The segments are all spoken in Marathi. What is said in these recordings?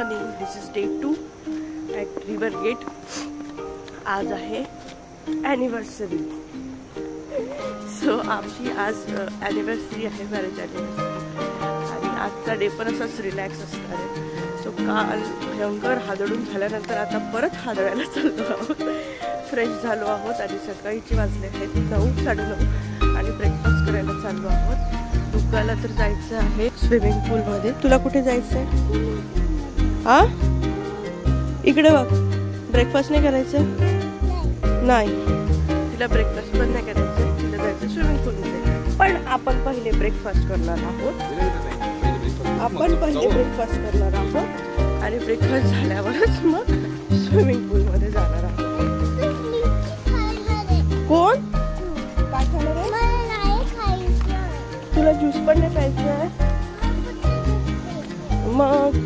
Morning. This is day 2 at river gate. आज आहे ॲनिव्हर्सरी. सो आमची आज ॲनिव्हर्सरी आहे, मॅरेज ॲनिव्हर्सरी. आणि आजचा डे पण असाच रिलॅक्स असणार आहे. सो काल भयंकर हादळून झाल्यानंतर आता परत हादळायला चाललो आहोत. फ्रेश झालो आहोत आणि सकाळीची वाजले आहेत 9, 9:30 आणि ब्रेकफास्ट करायला चाललो आहोत. दुकाला तर जायचं आहे स्विमिंग पूलमध्ये. तुला कुठे जायचं आहे? हा, इकडे बघ. ब्रेकफास्ट नाही करायचं? नाही, तिला ब्रेकफास्ट पण नाही करायचं. तिला जायचं स्विमिंग पूलमध्ये. पण आपण पहिले ब्रेकफास्ट करणार आहोत. आणि ब्रेकफास्ट झाल्यावरच मग स्विमिंग पूलमध्ये जाणार आहोत. कोण काय खाणार आहे? तुला ज्यूस पण नाही प्यायचं आहे? मग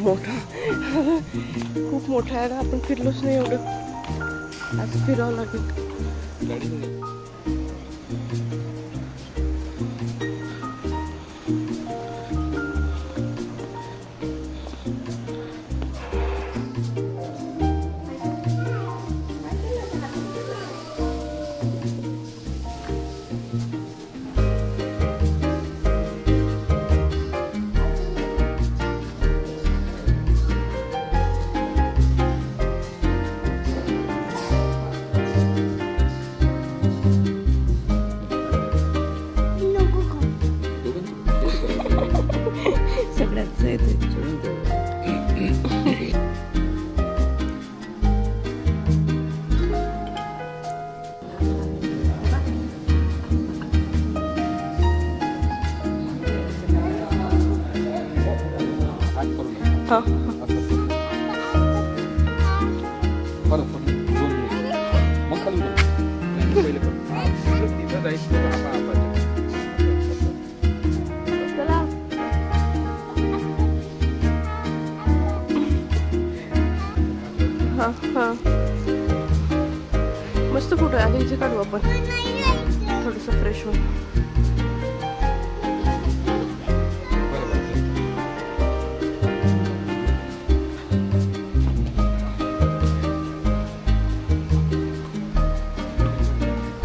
मोठा खूप मोठा आहे ना. आपण फिरलोच नाही एवढं. आज फिरावं लागेल. मस्त फोटो आहे. इथे काढू आपण थोडस फ्रेश होऊन.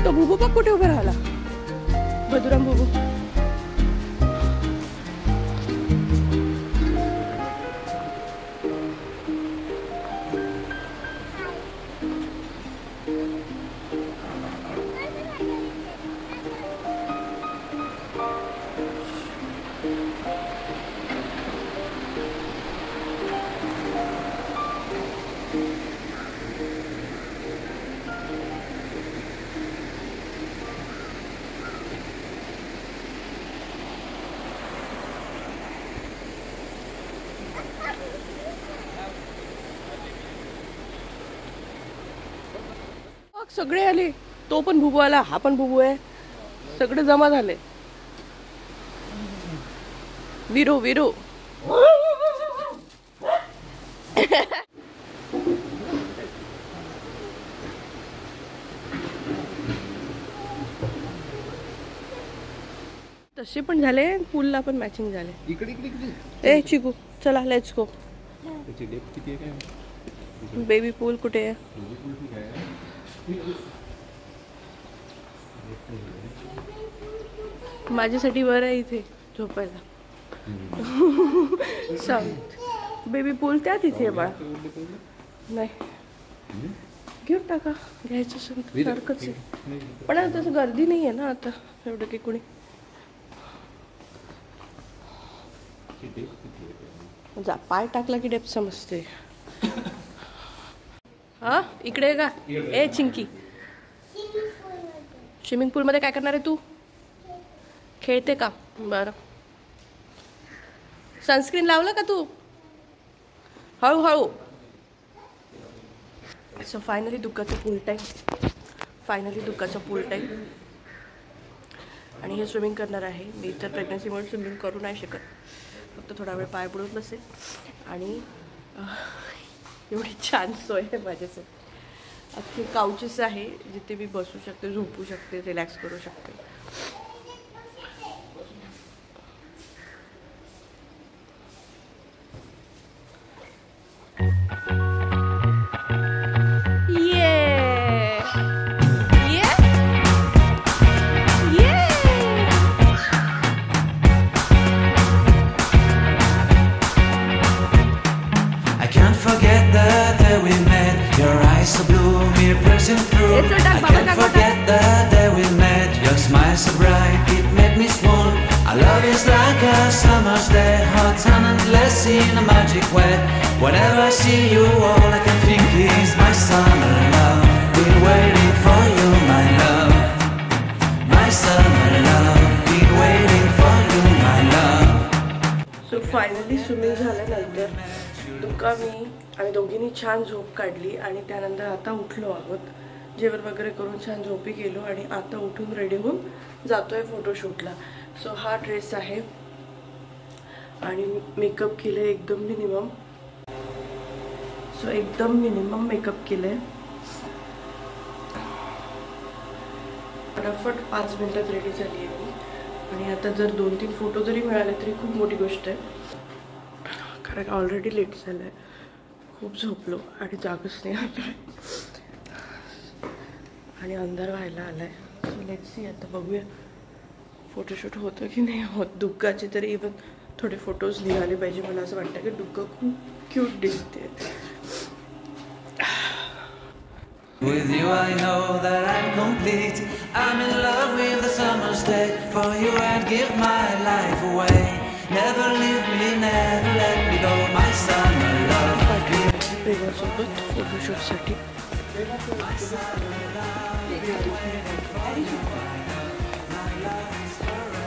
तो बुबू बघ कुठे उभा राहिला. बदुराम बुबू. सगळे आले. तो पण बुबू आला, हा पण बुबू आहे. सगळे जमा झाले. विरो विरो. तसे पण झाले. पूलला पण मॅचिंग झाले. ए चिकू चला लेट्स गो. बेबी पूल कुठे आहे? माझ्यासाठी बरं आहे इथे झोपायला. बेबी पूल त्या तिथे बा. नाही घेऊन टाका. घ्यायचं सारखंच आहे. पण आता तसं गर्दी नाही आहे ना आता एवढं की कुणी. जा पाय टाकला की डेप समजते. हा इकडे का? ए चिंकी, स्विमिंग पूल मध्ये काय करणार आहे तू? खेळते का? बरं. सनस्क्रीन लावलं का तू? हळूहळू. सो फायनली दुःखाचं पूल टाईम. आणि हे स्विमिंग करणार आहे मी. तर प्रेग्नन्सीमुळे स्विमिंग करू नाही शकत. फक्त थोडा वेळ पाय बुडवून बसेल. आणि एवढी छान सोय आहे माझ्यासाठी. अख्खे काउचेस आहे जिथे मी बसू शकते, झोपू शकते, रिलॅक्स करू शकते. day we met. Your eyes so blue, me piercing through. I can't forget the day we met. Your smile so bright, it made me swoon. Our love is like a summer's day, hot and endless in a magic way. Whenever I see you, all I can think is my summer love. Been waiting for you, my love. My summer love. Been waiting for you, my love. So finally swimming झाल्यानंतर दुका आम्ही दोघींनी छान झोप काढली आणि त्यानंतर आता उठलो आहोत. जेवण वगैरे करून छान झोपी गेलो आणि आता उठून रेडी होऊन जातोय फोटोशूटला. सो हा ड्रेस आहे आणि मेकअप केले एकदम मिनिमम. सो एकदम मिनिमम मेकअप केले. फटाफट 5 मिनिटात रेडी झाली आहे मी. आणि आता जर 2-3 फोटो जरी मिळाले तरी खूप मोठी गोष्ट आहे, कारण ऑलरेडी लेट झालं आहे. खूप झोपलो आणि जागच नाही आलं आणि अंधार व्हायला आला आहे. सो लेट्स सी, आता बघूया फोटोशूट होतं की नाही होत. दुग्गाचे तरी इवन थोडे फोटोज निघाले पाहिजे. मला असं वाटतं की दुग्गा खूप क्यूट दिसते. With you I know that I'm complete. I'm in love with the summer's day. For you I'd give my life away. Never leave me, never let me go. My summer love. प्रेमासोबत फोटोशूटसाठी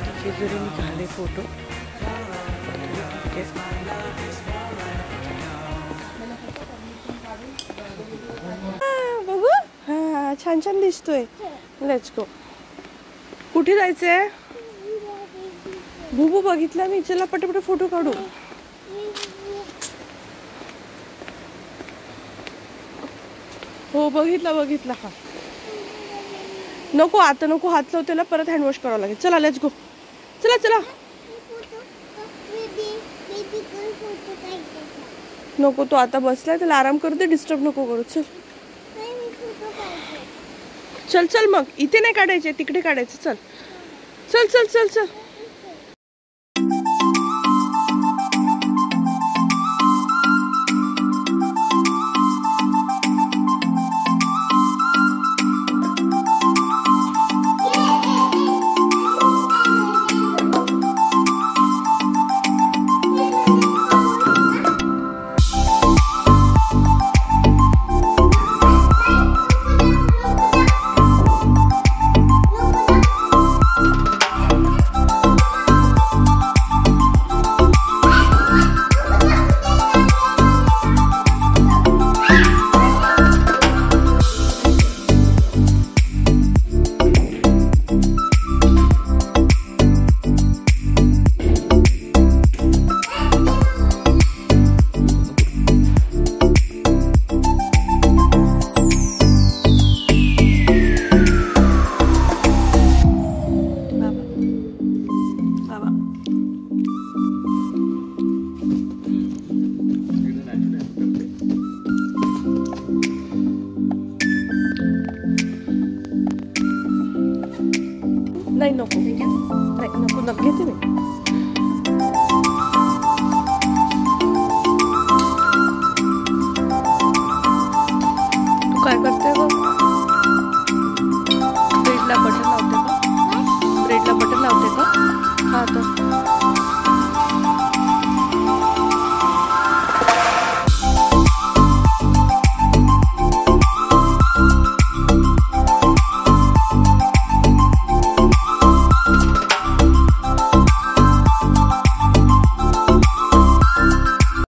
तिथे जरी निघाले फोटो ठीक आहे. बघू हां छान छान दिसतोय. Let's go. कुठे जायचंय? बुबू बघितला मी. चला पटापट फोटो काढू. हो बघितला बघितला. हा नको आता नको, हात लाव त्याला, परत हँडवॉश करावं लागेल. चला लेट्स गो. चला चला. नको तो आता बसलाय, त्याला आराम करू दे, डिस्टर्ब नको करू. चल चल चल. मग इथे नाही काढायचे, तिकडे काढायचे. चल चल चल चल चल. नाही नको.